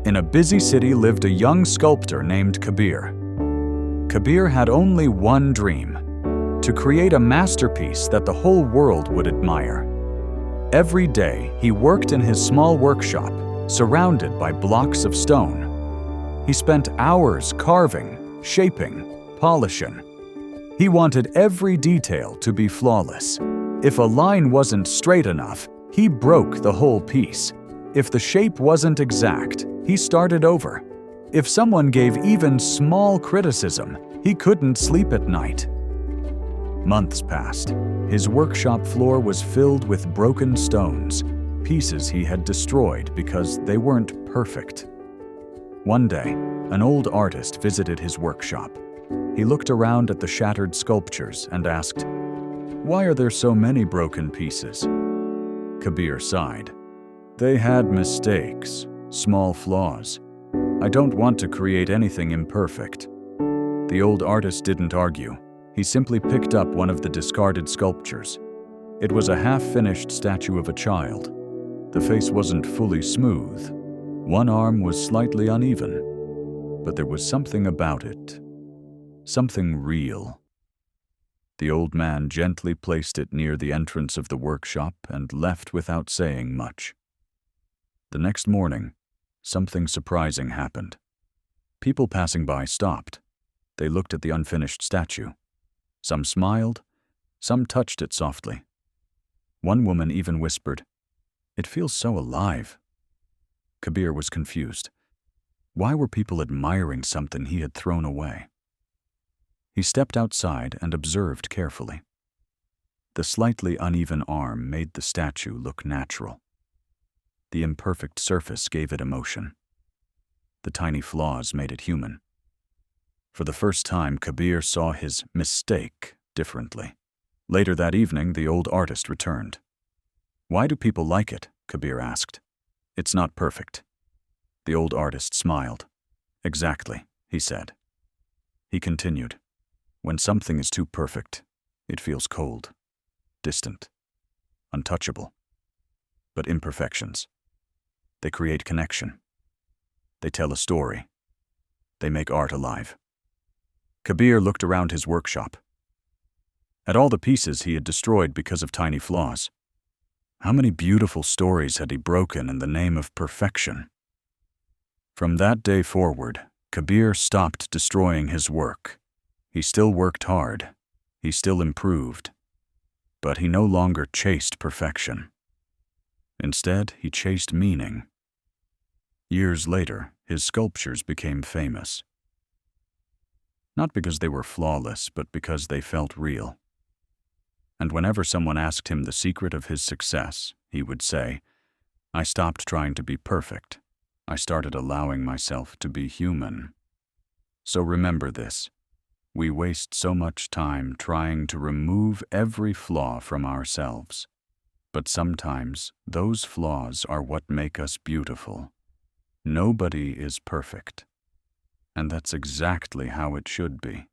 In a busy city lived a young sculptor named Kabir. Kabir had only one dream: to create a masterpiece that the whole world would admire. Every day, he worked in his small workshop, surrounded by blocks of stone. He spent hours carving, shaping, polishing. He wanted every detail to be flawless. If a line wasn't straight enough, he broke the whole piece. If the shape wasn't exact, he started over. If someone gave even small criticism, he couldn't sleep at night. Months passed. His workshop floor was filled with broken stones, pieces he had destroyed because they weren't perfect. One day, an old artist visited his workshop. He looked around at the shattered sculptures and asked, "Why are there so many broken pieces?" Kabir sighed. "They had mistakes, small flaws. I don't want to create anything imperfect." The old artist didn't argue. He simply picked up one of the discarded sculptures. It was a half-finished statue of a child. The face wasn't fully smooth. One arm was slightly uneven. But there was something about it. Something real. The old man gently placed it near the entrance of the workshop and left without saying much. The next morning, something surprising happened. People passing by stopped. They looked at the unfinished statue. Some smiled, some touched it softly. One woman even whispered, "It feels so alive." Kabir was confused. Why were people admiring something he had thrown away? He stepped outside and observed carefully. The slightly uneven arm made the statue look natural. The imperfect surface gave it emotion. The tiny flaws made it human. For the first time, Kabir saw his mistake differently. Later that evening, the old artist returned. "Why do people like it?" Kabir asked. "It's not perfect." The old artist smiled. "Exactly," he said. He continued, "When something is too perfect, it feels cold, distant, untouchable. But imperfections, they create connection. They tell a story. They make art alive." Kabir looked around his workshop. At all the pieces he had destroyed because of tiny flaws. How many beautiful stories had he broken in the name of perfection? From that day forward, Kabir stopped destroying his work. He still worked hard. He still improved. But he no longer chased perfection. Instead, he chased meaning. Years later, his sculptures became famous. Not because they were flawless, but because they felt real. And whenever someone asked him the secret of his success, he would say, "I stopped trying to be perfect. I started allowing myself to be human." So remember this. We waste so much time trying to remove every flaw from ourselves. But sometimes those flaws are what make us beautiful. Nobody is perfect. And that's exactly how it should be.